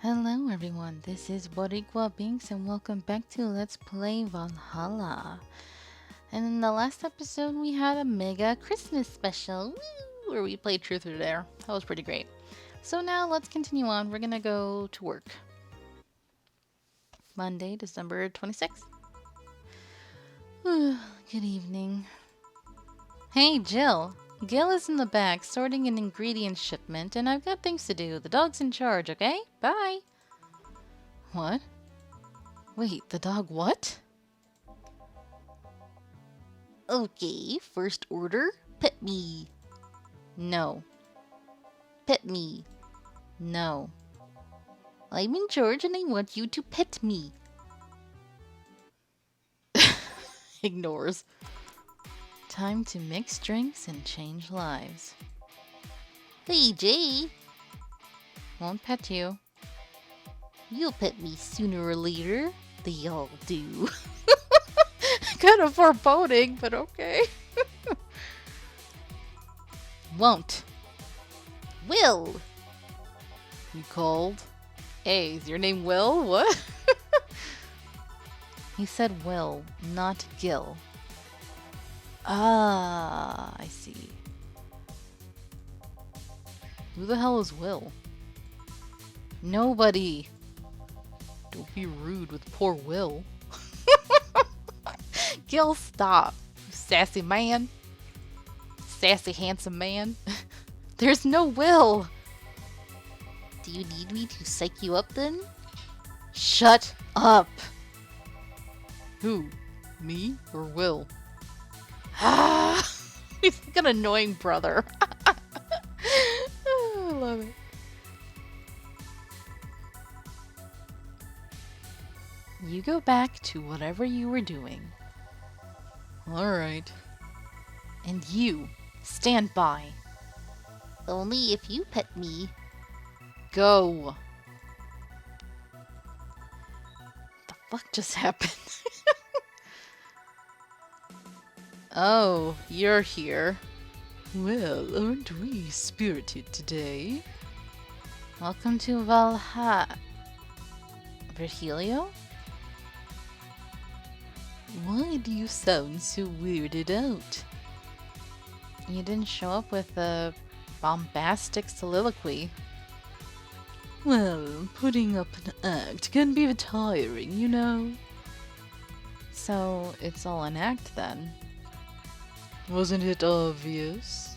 Hello everyone, this is Boricua Binks and welcome back to Let's Play Valhalla. And in the last episode we had a mega Christmas special, woo, where we played Truth or Dare. That was pretty great. So now let's continue on. We're gonna go to work. Monday, December 26th. Good evening. Hey Jill, Gil is in the back sorting an ingredient shipment and I've got things to do. The dog's in charge, okay? Bye! What? Wait, the dog what? Okay, first order, pet me. No. Pet me. No. I'm in charge and I want you to pet me. Ignores. Time to mix drinks and change lives. Hey, Jay. Won't pet you. You'll pet me sooner or later. They all do. Kind of foreboding, but okay. Won't. Will. You called? Hey, is your name Will? What? He said Will, not Gil. Ah, I see. Who the hell is Will? Nobody. Don't be rude with poor Will. Gil, stop. You sassy man. Sassy, handsome man. There's no Will. Do you need me to psych you up then? Shut up. Who? Me or Will? Ah, he's like an annoying brother. I love it. You go back to whatever you were doing. Alright. And you, stand by. Only if you pet me. Go. The fuck just happened? Oh, you're here. Well, aren't we spirited today? Welcome to Valhalla. Virgilio? Why do you sound so weirded out? You didn't show up with a bombastic soliloquy. Well, putting up an act can be tiring, you know. So, it's all an act then? Wasn't it obvious?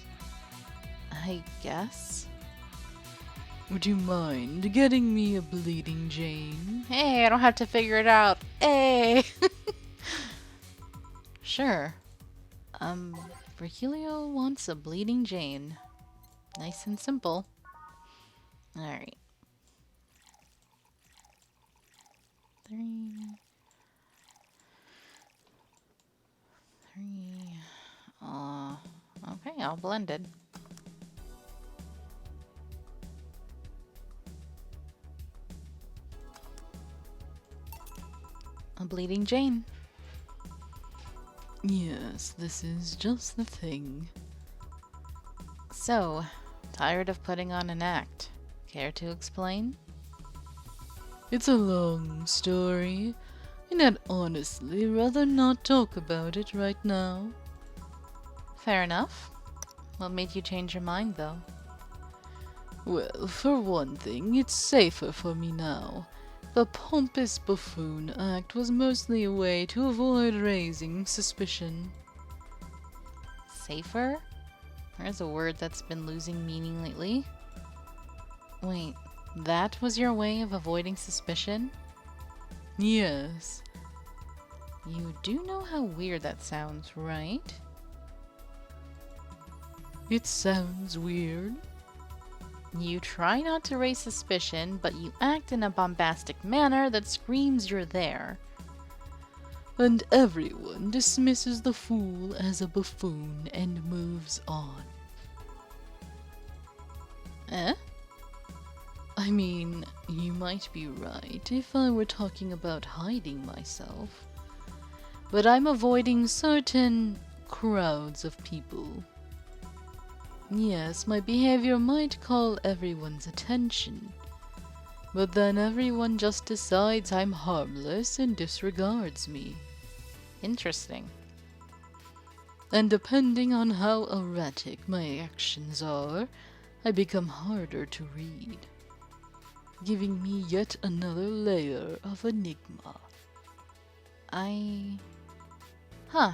I guess. Would you mind getting me a bleeding Jane? Hey, I don't have to figure it out. Hey! Sure. Virgilio wants a bleeding Jane. Nice and simple. Alright. 3. Okay, I'll blend it. A bleeding Jane. Yes, this is just the thing. So, tired of putting on an act. Care to explain? It's a long story, and I'd honestly rather not talk about it right now. Fair enough. What made you change your mind, though? Well, for one thing, it's safer for me now. The pompous buffoon act was mostly a way to avoid raising suspicion. Safer? There's a word that's been losing meaning lately. Wait, that was your way of avoiding suspicion? Yes. You do know how weird that sounds, right? It sounds weird. You try not to raise suspicion, but you act in a bombastic manner that screams you're there. And everyone dismisses the fool as a buffoon and moves on. Eh? I mean, you might be right if I were talking about hiding myself. But I'm avoiding certain crowds of people. Yes, my behavior might call everyone's attention. But then everyone just decides I'm harmless and disregards me. Interesting. And depending on how erratic my actions are, I become harder to read, giving me yet another layer of enigma. Huh.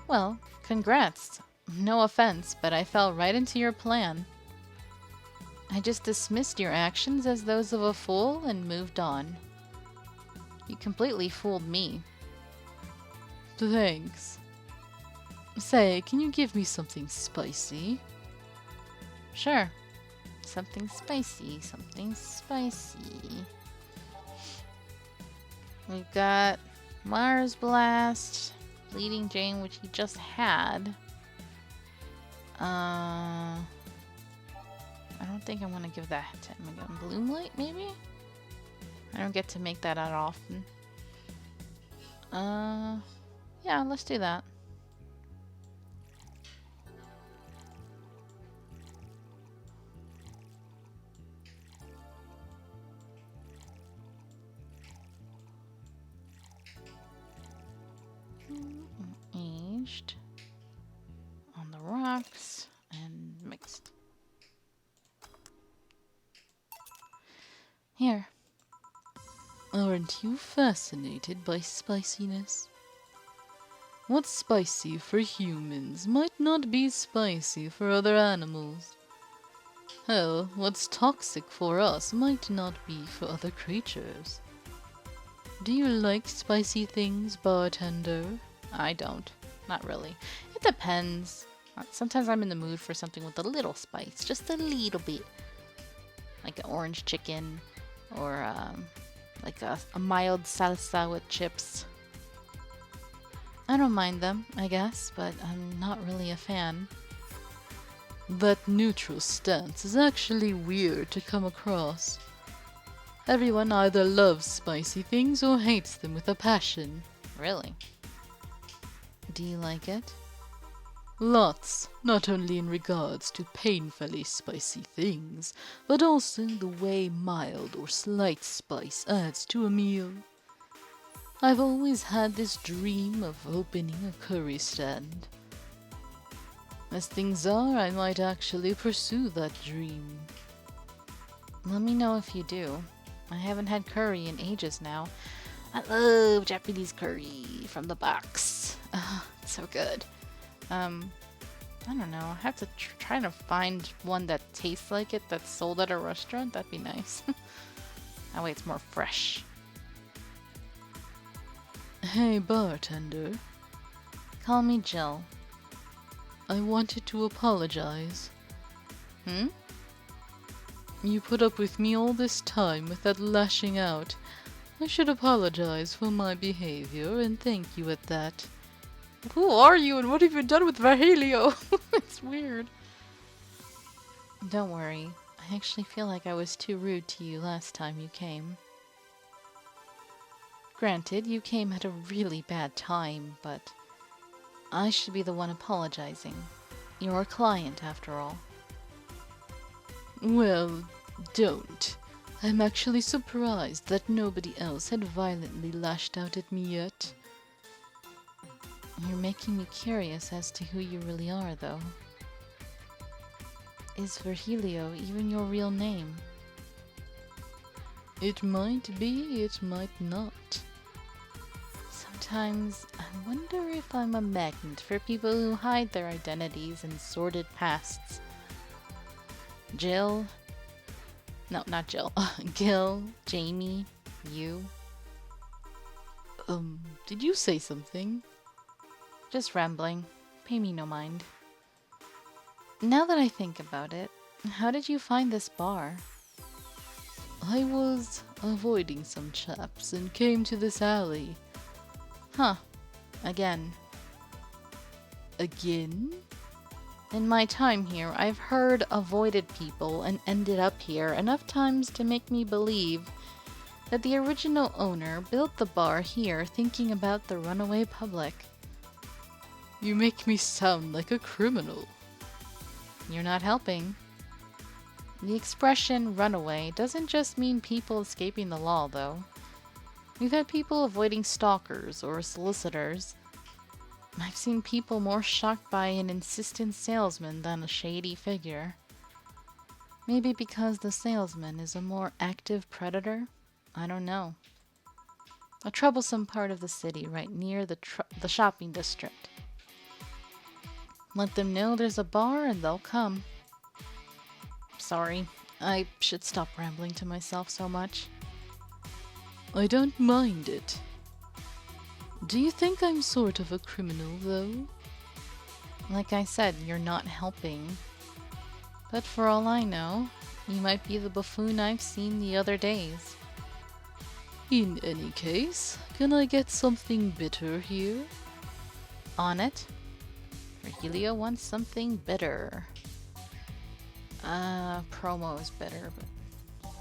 Well, congrats. No offense, but I fell right into your plan. I just dismissed your actions as those of a fool and moved on. You completely fooled me. Thanks. Say, can you give me something spicy? Sure. Something spicy, something spicy. We've got Mars Blast, Bleeding Jane, which he just had. I don't think I want to give that to him again. Bloom Light, maybe? I don't get to make that out often. Yeah, let's do that. Aged. On the rocks. And mixed. Here. Aren't you fascinated by spiciness? What's spicy for humans might not be spicy for other animals. Hell, what's toxic for us might not be for other creatures. Do you like spicy things, bartender? I don't. Not really. It depends. Sometimes I'm in the mood for something with a little spice. Just a little bit. Like an orange chicken. Or like a mild salsa with chips. I don't mind them, I guess, but I'm not really a fan. That neutral stance is actually weird to come across. Everyone either loves spicy things or hates them with a passion. Really? Do you like it? Lots, not only in regards to painfully spicy things, but also the way mild or slight spice adds to a meal. I've always had this dream of opening a curry stand. As things are, I might actually pursue that dream. Let me know if you do. I haven't had curry in ages now. I love Japanese curry from the box. It's so good. I don't know. I have to try to find one that tastes like it that's sold at a restaurant. That'd be nice. That way it's more fresh. Hey, bartender. Call me Jill. I wanted to apologize. You put up with me all this time without lashing out. I should apologize for my behavior and thank you at that. Who are you and what have you done with Virgilio? It's weird. Don't worry. I actually feel like I was too rude to you last time you came. Granted, you came at a really bad time, but I should be the one apologizing. You're a client, after all. Well, don't. I'm actually surprised that nobody else had violently lashed out at me yet. You're making me curious as to who you really are, though. Is Virgilio even your real name? It might be, it might not. Sometimes I wonder if I'm a magnet for people who hide their identities in sordid pasts. Jill? No, not Jill. Gil, Jamie, you. Did you say something? Just rambling. Pay me no mind. Now that I think about it, how did you find this bar? I was avoiding some chaps and came to this alley. Huh. Again. Again? In my time here, I've heard avoided people and ended up here enough times to make me believe that the original owner built the bar here thinking about the runaway public. You make me sound like a criminal. You're not helping. The expression runaway doesn't just mean people escaping the law, though. We've had people avoiding stalkers or solicitors. I've seen people more shocked by an insistent salesman than a shady figure. Maybe because the salesman is a more active predator? I don't know. A troublesome part of the city right near the shopping district. Let them know there's a bar and they'll come. Sorry, I should stop rambling to myself so much. I don't mind it. Do you think I'm sort of a criminal, though? Like I said, you're not helping. But for all I know, you might be the buffoon I've seen the other days. In any case, can I get something bitter here? On it. Virgilio wants something bitter. Promo is better, but...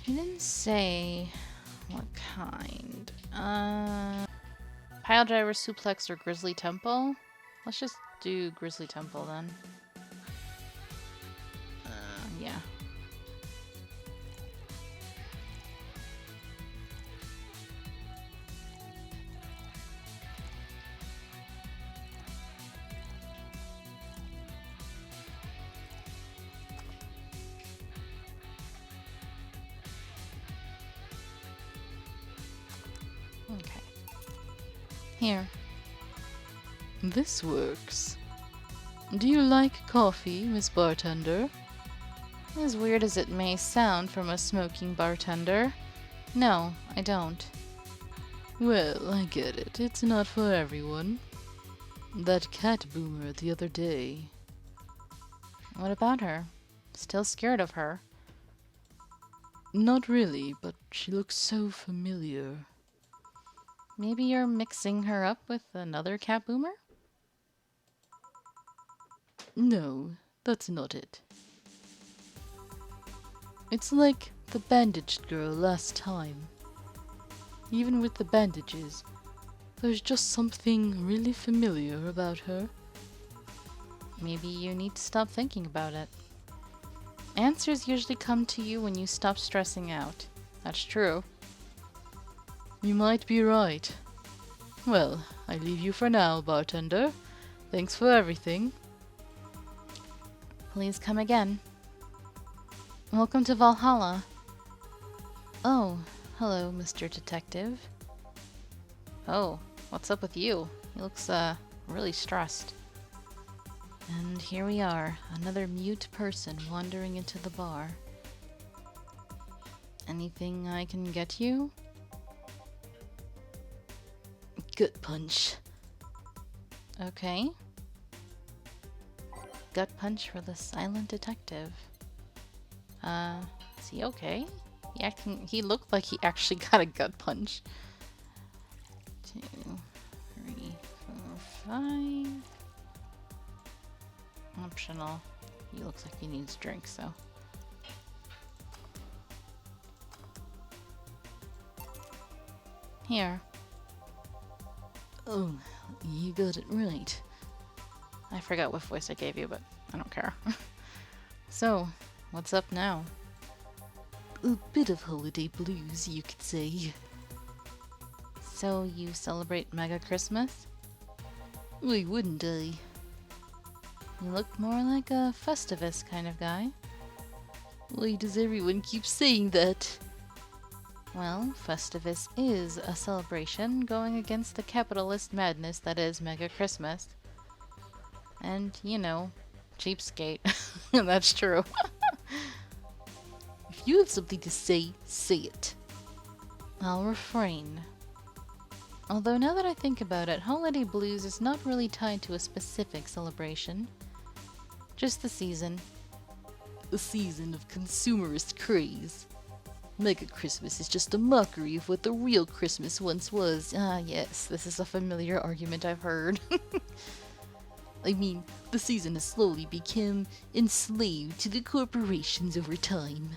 He didn't say what kind. Pile driver, suplex, or grizzly temple? Let's just do grizzly temple then. Yeah. Okay. Here. This works. Do you like coffee, Miss Bartender? As weird as it may sound from a smoking bartender, no, I don't. Well, I get it. It's not for everyone. That cat boomer the other day. What about her? Still scared of her? Not really, but she looks so familiar. Maybe you're mixing her up with another cat boomer? No, that's not it. It's like the bandaged girl last time. Even with the bandages, there's just something really familiar about her. Maybe you need to stop thinking about it. Answers usually come to you when you stop stressing out. That's true. You might be right. Well, I leave you for now, bartender. Thanks for everything. Please come again. Welcome to Valhalla. Oh, hello, Mr. Detective. Oh, what's up with you? He looks, really stressed. And here we are, another mute person wandering into the bar. Anything I can get you? Gut punch. Okay. Gut punch for the silent detective. Is he okay? He looked like he actually got a gut punch. 2, 3, 4, 5. Optional. He looks like he needs drink, so. Here. Oh, you got it right. I forgot what voice I gave you, but I don't care. So, what's up now? A bit of holiday blues, you could say. So, you celebrate Mega Christmas? Why wouldn't I? You look more like a Festivus kind of guy. Why does everyone keep saying that? Well, Festivus is a celebration going against the capitalist madness that is Mega Christmas. And, you know, cheapskate. That's true. If you have something to say, say it. I'll refrain. Although now that I think about it, Holiday Blues is not really tied to a specific celebration. Just the season. A season of consumerist craze. Mega Christmas is just a mockery of what the real Christmas once was. Ah, yes, this is a familiar argument I've heard. I mean, the season has slowly become enslaved to the corporations over time.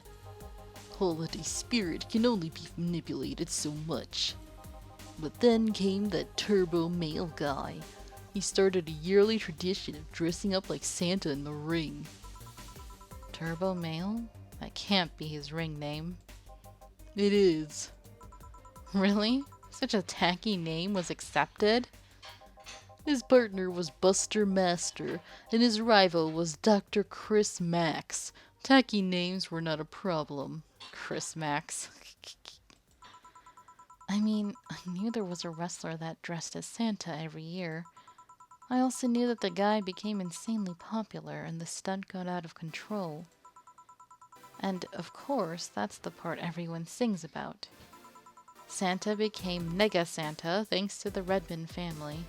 Holiday spirit can only be manipulated so much. But then came that turbo male guy. He started a yearly tradition of dressing up like Santa in the ring. Turbo Male? That can't be his ring name. It is. Really? Such a tacky name was accepted? His partner was Buster Master, and his rival was Dr. Chris Max. Tacky names were not a problem. Chris Max. I mean, I knew there was a wrestler that dressed as Santa every year. I also knew that the guy became insanely popular and the stunt got out of control. And, of course, that's the part everyone sings about. Santa became Nega Santa thanks to the Redmond family.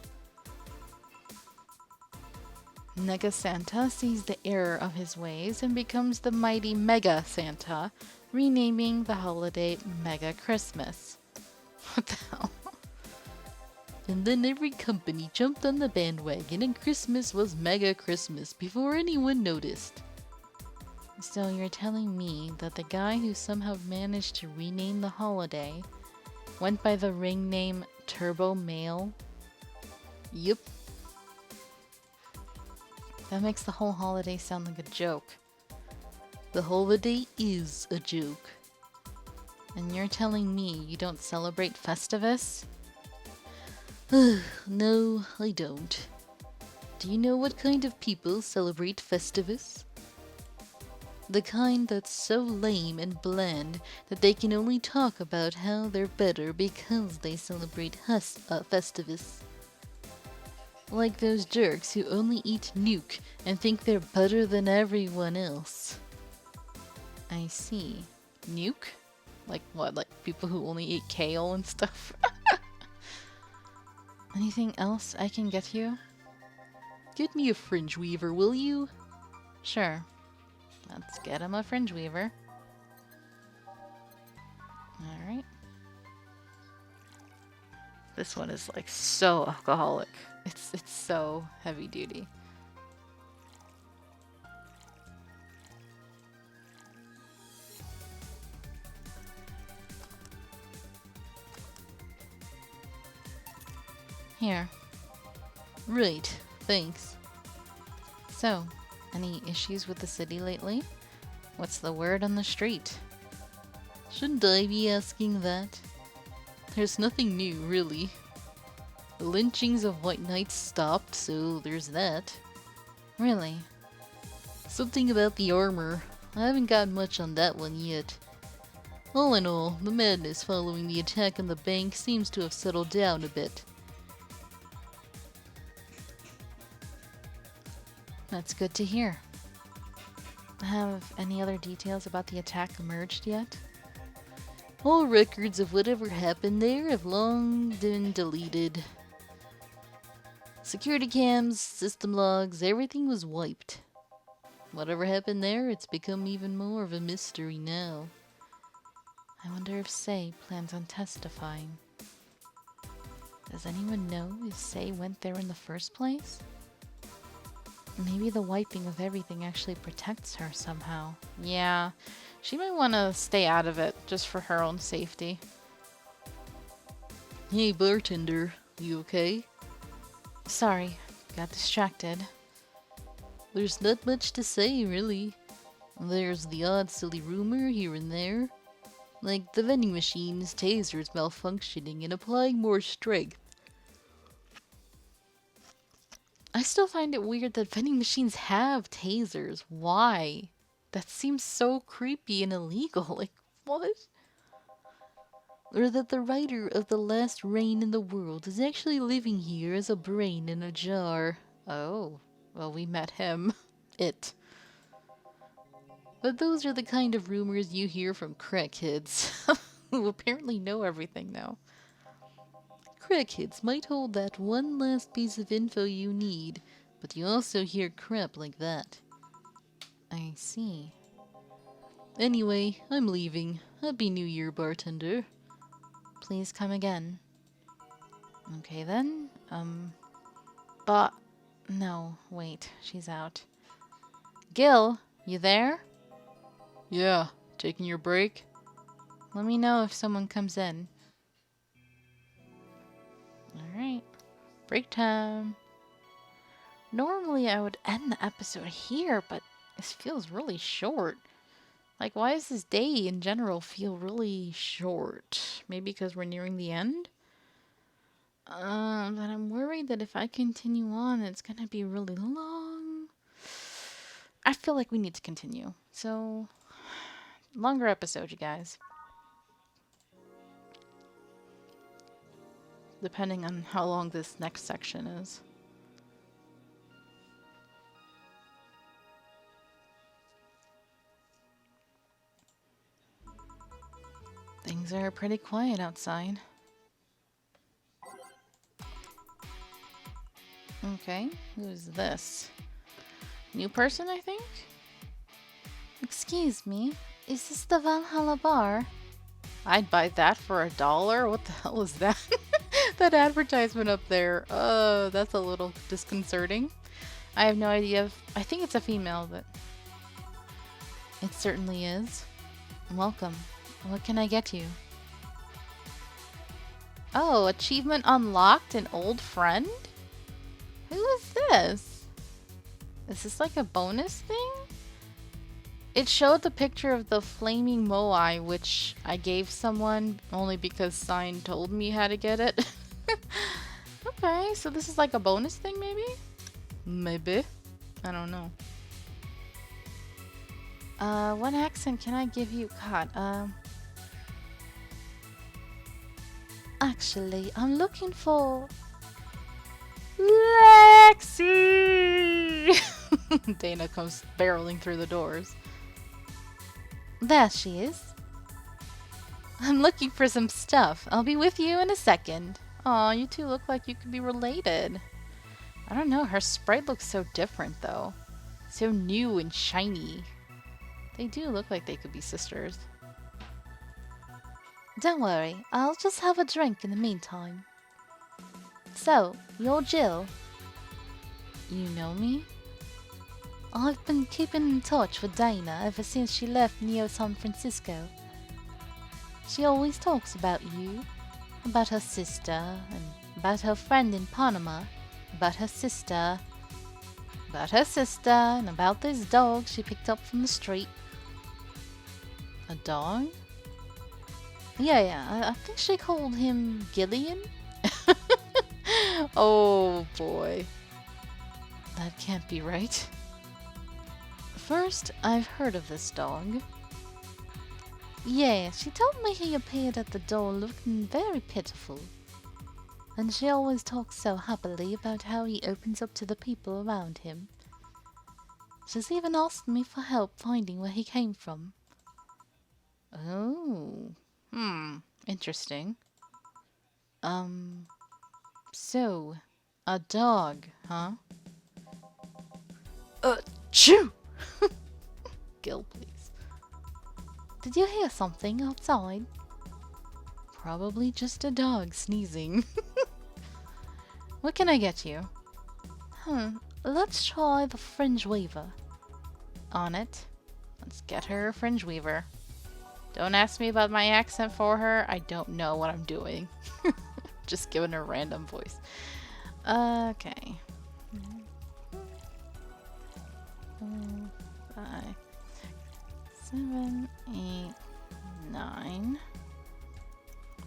Nega Santa sees the error of his ways and becomes the mighty Mega Santa, renaming the holiday Mega Christmas. What the hell? And then every company jumped on the bandwagon and Christmas was Mega Christmas before anyone noticed. So you're telling me that the guy who somehow managed to rename the holiday went by the ring name Turbo Male? Yep. That makes the whole holiday sound like a joke. The holiday is a joke. And you're telling me you don't celebrate Festivus? No, I don't. Do you know what kind of people celebrate Festivus? The kind that's so lame and bland that they can only talk about how they're better because they celebrate Festivus. Like those jerks who only eat nuke and think they're better than everyone else. I see. Nuke? Like what? Like people who only eat kale and stuff? Anything else I can get you? Get me a fringe weaver, will you? Sure. Let's get him a fringe weaver. Alright. This one is like so alcoholic. It's so heavy duty. Here. Right, thanks. So, any issues with the city lately? What's the word on the street? Shouldn't I be asking that? There's nothing new, really. The lynchings of White Knights stopped, so there's that. Really? Something about the armor. I haven't gotten much on that one yet. All in all, the madness following the attack on the bank seems to have settled down a bit. That's good to hear. Have any other details about the attack emerged yet? All records of whatever happened there have long been deleted. Security cams, system logs, everything was wiped. Whatever happened there, it's become even more of a mystery now. I wonder if Say plans on testifying. Does anyone know if Say went there in the first place? Maybe the wiping of everything actually protects her somehow. Yeah, she might want to stay out of it just for her own safety. Hey bartender, you okay? Sorry, got distracted. There's not much to say, really. There's the odd silly rumor here and there. Like the vending machine's tasers malfunctioning and applying more strength. I still find it weird that vending machines have tasers. Why? That seems so creepy and illegal. Like, what? Or that the writer of The Last Reign in the World is actually living here as a brain in a jar. Oh, well, we met him. It. But those are the kind of rumors you hear from crackheads, who apparently know everything now. Crackheads might hold that one last piece of info you need, but you also hear crap like that. I see. Anyway, I'm leaving. Happy New Year, bartender. Please come again. Okay then, but... No, wait, she's out. Gil, you there? Yeah, taking your break? Let me know if someone comes in. Alright, break time. Normally I would end the episode here, but This feels really short. Like, why does this day in general feel really short? Maybe because we're nearing the end? But I'm worried that if I continue on, it's gonna be really long. I feel like we need to continue. So, longer episode, you guys. Depending on how long this next section is. Things are pretty quiet outside. Okay, who's this? New person, I think? Excuse me, is this the Valhalla bar? I'd buy that for $1. What the hell is that? That advertisement up there. That's a little disconcerting. I have no idea if... I think it's a female, but... It certainly is. Welcome. What can I get you? Oh, achievement unlocked, an old friend? Who is this? Is this like a bonus thing? It showed the picture of the flaming moai, which I gave someone only because Sign told me how to get it. Okay, so this is like a bonus thing, maybe? Maybe. I don't know. What accent can I give you? God, Actually, I'm looking for... Lexi! Dana comes barreling through the doors. There she is. I'm looking for some stuff. I'll be with you in a second. Aw, you two look like you could be related. I don't know, her sprite looks so different though. So new and shiny. They do look like they could be sisters. Don't worry, I'll just have a drink in the meantime. So, you're Jill. You know me? I've been keeping in touch with Dana ever since she left Neo San Francisco. She always talks about you, about her sister, and about her friend in Panama, about her sister, and about this dog she picked up from the street. A dog? Yeah, I think she called him Gillian. Oh boy. That can't be right. First, I've heard of this dog. Yeah, she told me he appeared at the door looking very pitiful. And she always talks so happily about how he opens up to the people around him. She's even asked me for help finding where he came from. Oh, interesting. So, a dog, huh? Achoo! Gil, please. Did you hear something outside? Probably just a dog sneezing. What can I get you? Let's try the fringe weaver. On it. Let's get her a fringe weaver. Don't ask me about my accent for her. I don't know what I'm doing. Just giving her a random voice. Okay. 5, 6, 7, 8, 9.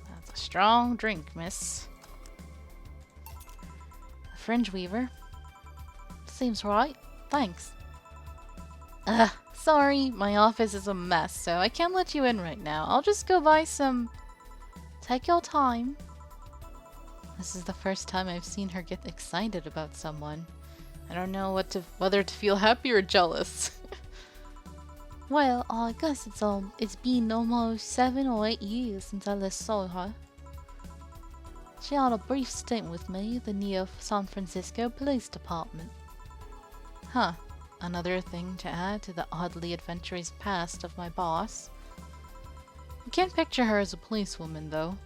That's a strong drink, miss. A fringe weaver. Seems right. Thanks. Sorry, my office is a mess, so I can't let you in right now. I'll just go buy some... Take your time. This is the first time I've seen her get excited about someone. I don't know whether to feel happy or jealous. Well, I guess it's been almost 7 or 8 years since I last saw her. She had a brief stint with me at the Neo San Francisco Police Department. Huh. Another thing to add to the oddly adventurous past of my boss. I can't picture her as a policewoman, though.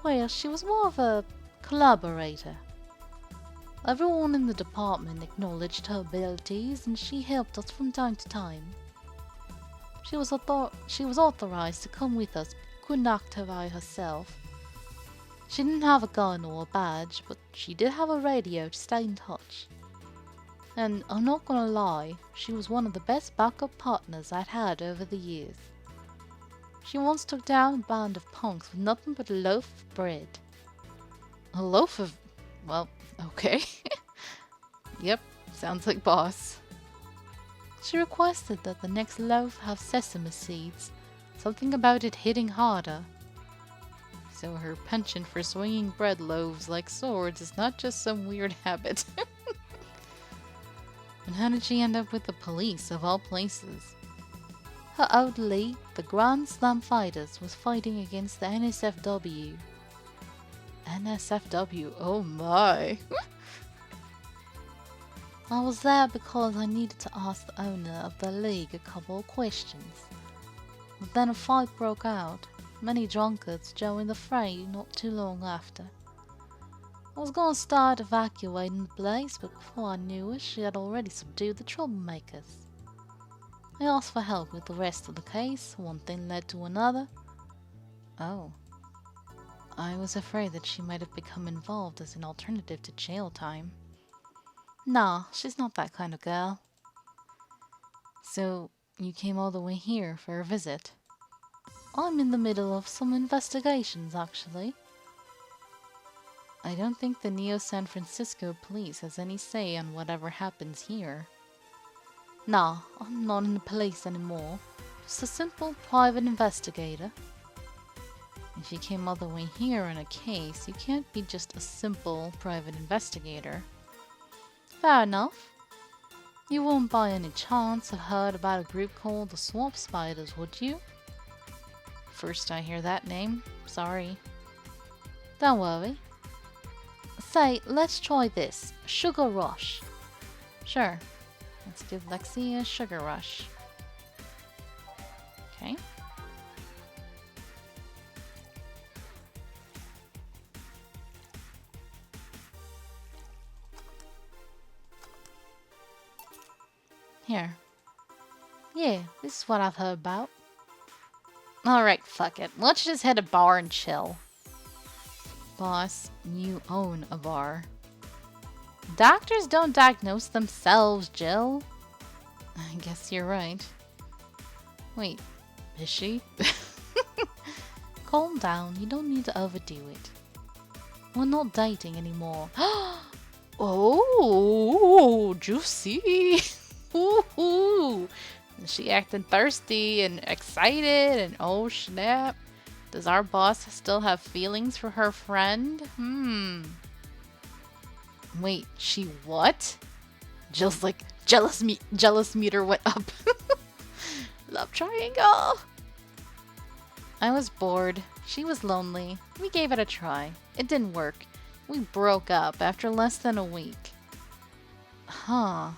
Well, she was more of a collaborator. Everyone in the department acknowledged her abilities, and she helped us from time to time. She was authorized to come with us, but couldn't act her by herself. She didn't have a gun or a badge, but she did have a radio to stay in touch. And I'm not gonna lie, she was one of the best backup partners I'd had over the years. She once took down a band of punks with nothing but a loaf of bread. A loaf of... well, okay. Yep, sounds like boss. She requested that the next loaf have sesame seeds. Something about it hitting harder. So her penchant for swinging bread loaves like swords is not just some weird habit. And how did she end up with the police, of all places? Her old league, the Grand Slam Fighters, was fighting against the NSFW. NSFW, oh my! I was there because I needed to ask the owner of the league a couple of questions. But then a fight broke out. Many drunkards joined the fray not too long after. I was going to start evacuating the place, but before I knew it, she had already subdued the troublemakers. I asked for help with the rest of the case. One thing led to another. Oh. I was afraid that she might have become involved as an alternative to jail time. Nah, she's not that kind of girl. So, you came all the way here for a visit? I'm in the middle of some investigations, actually. I don't think the Neo-San Francisco police has any say on whatever happens here. Nah, I'm not in the police anymore. Just a simple private investigator. If you came all the way here on a case, you can't be just a simple private investigator. Fair enough. You won't by any chance have heard about a group called the Swamp Spiders, would you? First I hear that name. Sorry. Don't worry. Say, let's try this. Sugar Rush. Sure. Let's give Lexi a Sugar Rush. Okay. Here. Yeah, this is what I've heard about. Alright, fuck it. Let's just hit a bar and chill. Boss, you own a bar. Doctors don't diagnose themselves, Jill. I guess you're right. Wait, is she? Calm down, you don't need to overdo it. We're not dating anymore. Oh, juicy. Ooh. She acting thirsty and excited and oh snap. Does our boss still have feelings for her friend? Wait, she what? Jill's like, jealous meter went up. Love triangle. I was bored. She was lonely. We gave it a try. It didn't work. We broke up after less than a week. Huh.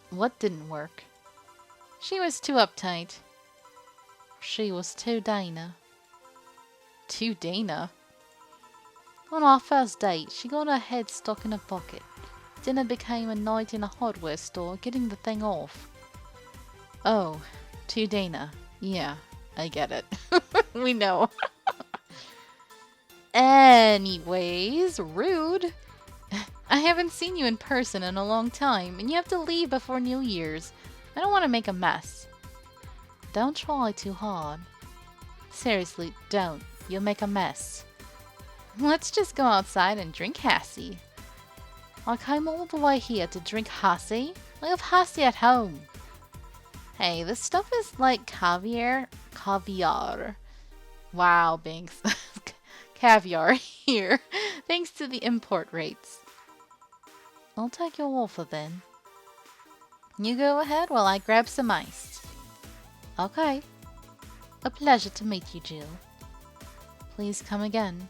What didn't work? She was too uptight. She was too Dana. Too Dana? On our first date, she got her head stuck in a bucket. Dinner became a night in a hardware store getting the thing off. Oh, too Dana. Yeah, I get it. We know. Anyways, rude. I haven't seen you in person in a long time, and you have to leave before New Year's. I don't want to make a mess. Don't try too hard. Seriously, don't. You'll make a mess. Let's just go outside and drink Hassie. I came all the way here to drink Hassie. I have Hassie at home. Hey, this stuff is like caviar. Wow, Binks. Caviar here, thanks to the import rates. I'll take your offer then. You go ahead while I grab some ice. Okay. A pleasure to meet you, Jill. Please come again.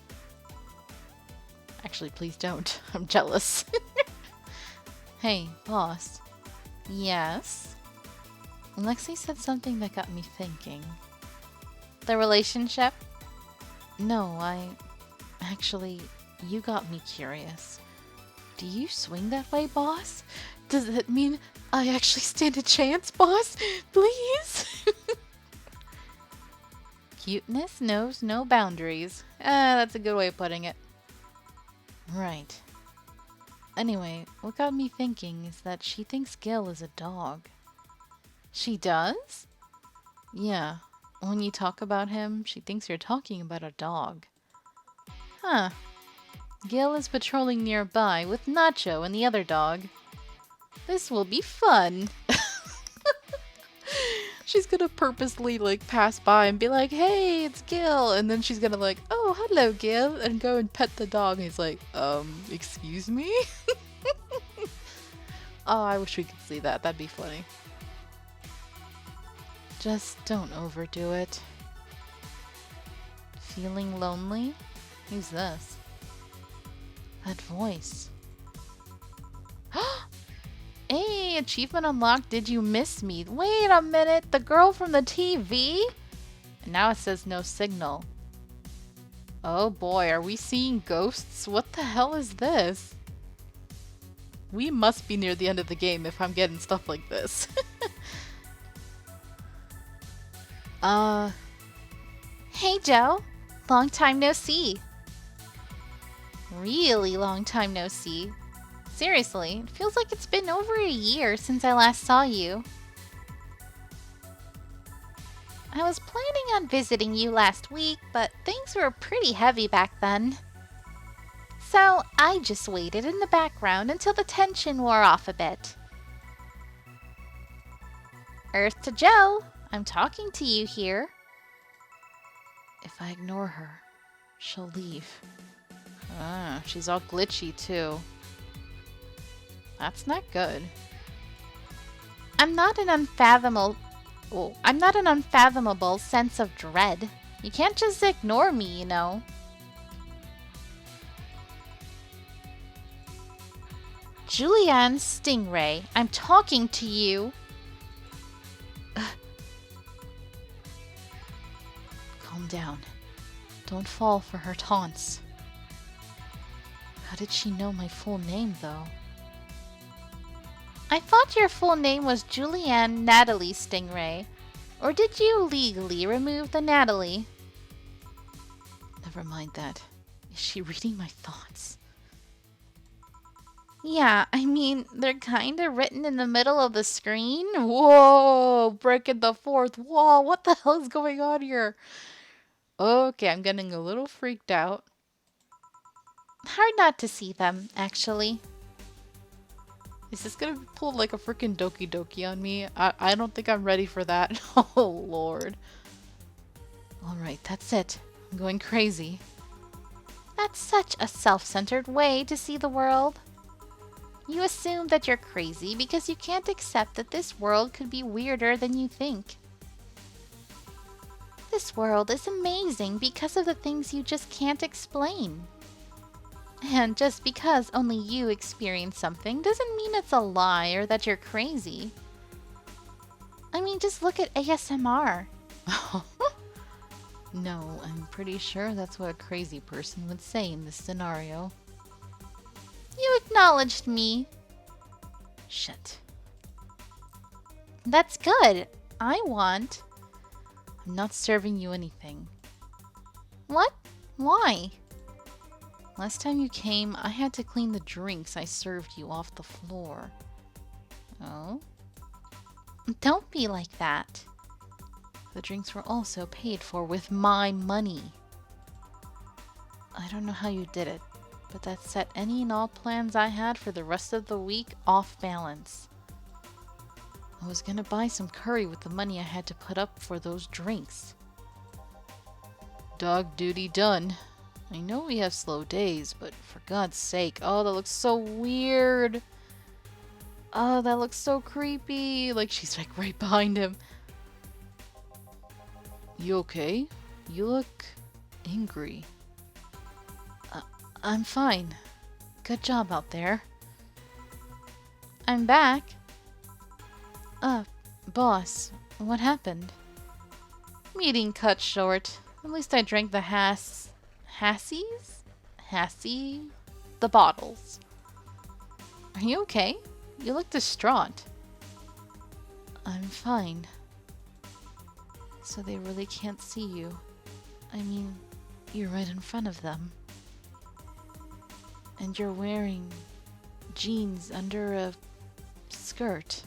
Actually, please don't. I'm jealous. Hey, boss. Yes? Lexi said something that got me thinking. The relationship? No, Actually, you got me curious. Do you swing that way, boss? Does that mean I actually stand a chance, boss? Please? Cuteness knows no boundaries. That's a good way of putting it. Right. Anyway, what got me thinking is that she thinks Gil is a dog. She does? Yeah. When you talk about him, she thinks you're talking about a dog. Huh. Gil is patrolling nearby with Nacho and the other dog. This will be fun. She's gonna purposely like pass by and be like, hey, it's Gil. And then she's gonna like, oh, hello, Gil. And go and pet the dog. And he's like, excuse me? Oh, I wish we could see that. That'd be funny. Just don't overdo it. Feeling lonely? Who's this? That voice. Hey, achievement unlocked. Did you miss me? Wait a minute. The girl from the TV? And now it says no signal. Oh boy, are we seeing ghosts? What the hell is this? We must be near the end of the game if I'm getting stuff like this. Hey Joe. Long time no see. Really long time no see. Seriously, it feels like it's been over a year since I last saw you. I was planning on visiting you last week, but things were pretty heavy back then. So I just waited in the background until the tension wore off a bit. Earth to Joe, I'm talking to you here. If I ignore her, she'll leave. Ah, she's all glitchy too. That's not good. I'm not an unfathomable sense of dread. You can't just ignore me, you know. Julianne Stingray, I'm talking to you. Calm down. Don't fall for her taunts. How did she know my full name, though? I thought your full name was Julianne Natalie Stingray. Or did you legally remove the Natalie? Never mind that. Is she reading my thoughts? Yeah, I mean, they're kinda written in the middle of the screen. Whoa! Breaking the fourth wall. What the hell is going on here? Okay, I'm getting a little freaked out. Hard not to see them, actually. Is this gonna pull like a freaking Doki Doki on me? I don't think I'm ready for that. Oh, Lord. Alright, that's it. I'm going crazy. That's such a self-centered way to see the world. You assume that you're crazy because you can't accept that this world could be weirder than you think. This world is amazing because of the things you just can't explain. And just because only you experience something doesn't mean it's a lie or that you're crazy. I mean, just look at ASMR. No, I'm pretty sure that's what a crazy person would say in this scenario. You acknowledged me. Shit. That's good. I'm not serving you anything. What? Why? Last time you came, I had to clean the drinks I served you off the floor. Oh? Don't be like that. The drinks were also paid for with my money. I don't know how you did it, but that set any and all plans I had for the rest of the week off balance. I was gonna buy some curry with the money I had to put up for those drinks. Dog duty done. I know we have slow days, but for God's sake, oh, that looks so weird. Oh, that looks so creepy. Like she's like right behind him. You okay? You look angry. I'm fine. Good job out there. I'm back. Boss, what happened? Meeting cut short. At least I drank the the bottles. Are you okay? You look distraught. I'm fine. So they really can't see you. I mean, you're right in front of them. And you're wearing jeans under a skirt.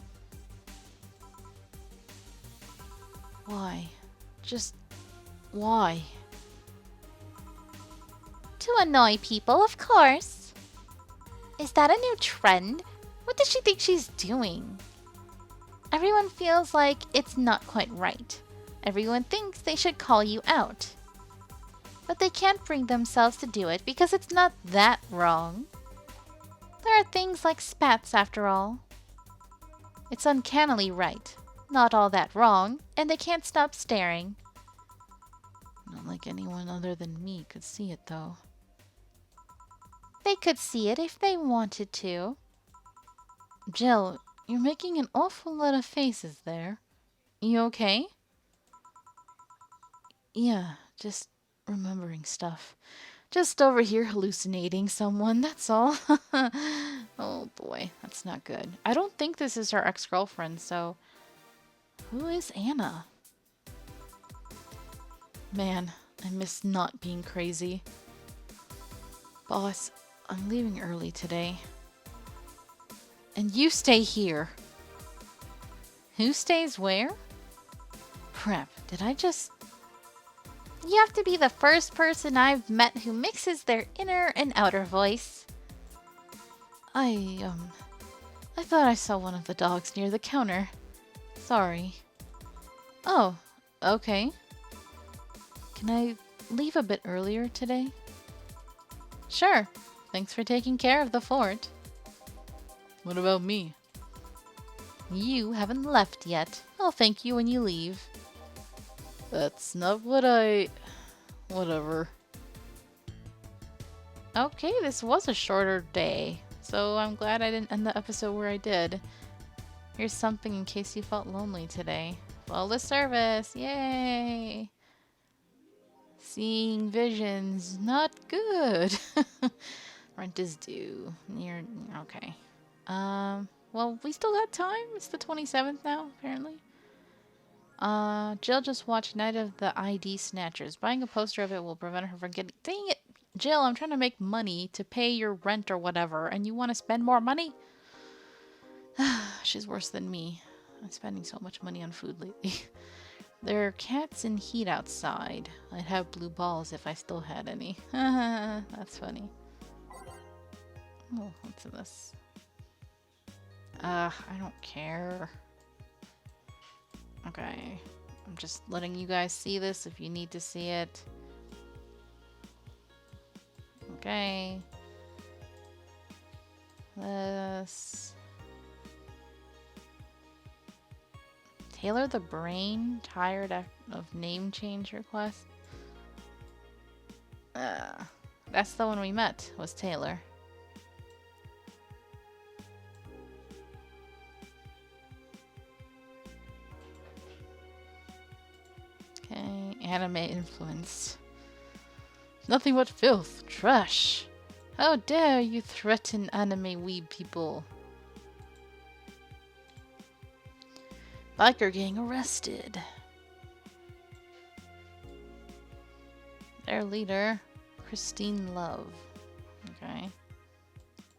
Why? Just why? To annoy people, of course. Is that a new trend? What does she think she's doing? Everyone feels like it's not quite right. Everyone thinks they should call you out. But they can't bring themselves to do it because it's not that wrong. There are things like spats after all. It's uncannily right, not all that wrong, and they can't stop staring. Not like anyone other than me could see it, though. They could see it if they wanted to. Jill, you're making an awful lot of faces there. You okay? Yeah, just remembering stuff. Just over here hallucinating someone, that's all. Oh boy, that's not good. I don't think this is her ex-girlfriend, so... Who is Anna? Man, I miss not being crazy. Boss, I'm leaving early today. And you stay here. Who stays where? Crap, did I just... You have to be the first person I've met who mixes their inner and outer voice. I thought I saw one of the dogs near the counter. Sorry. Oh, okay. Can I leave a bit earlier today? Sure. Thanks for taking care of the fort. What about me? You haven't left yet. I'll thank you when you leave. That's not what I... Whatever. Okay, this was a shorter day, so I'm glad I didn't end the episode where I did. Here's something in case you felt lonely today. Flawless service! Yay! Seeing visions, not good. Rent is due. Okay. Well, we still got time. It's the 27th now, apparently. Jill just watched Night of the ID Snatchers. Buying a poster of it will prevent her from getting... Dang it! Jill, I'm trying to make money to pay your rent or whatever, and you want to spend more money? She's worse than me. I'm spending so much money on food lately. There are cats in heat outside. I'd have blue balls if I still had any. That's funny. Oh, what's in this? I don't care. Okay. I'm just letting you guys see this if you need to see it. Okay. This. Taylor the Brain, tired of name change request. That's the one we met, was Taylor. Okay, anime influence. Nothing but filth, trash. How dare you threaten anime weeb people? Biker gang arrested. Their leader, Christine Love. Okay.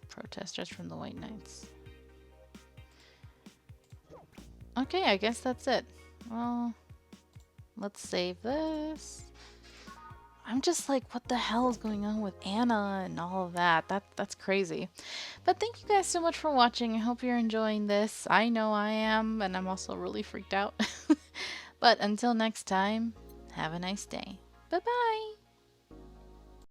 Protesters from the White Knights. Okay, I guess that's it. Well, let's save this. I'm just like, what the hell is going on with Anna and all of that? That's crazy. But thank you guys so much for watching. I hope you're enjoying this. I know I am, and I'm also really freaked out. But until next time, have a nice day. Bye-bye!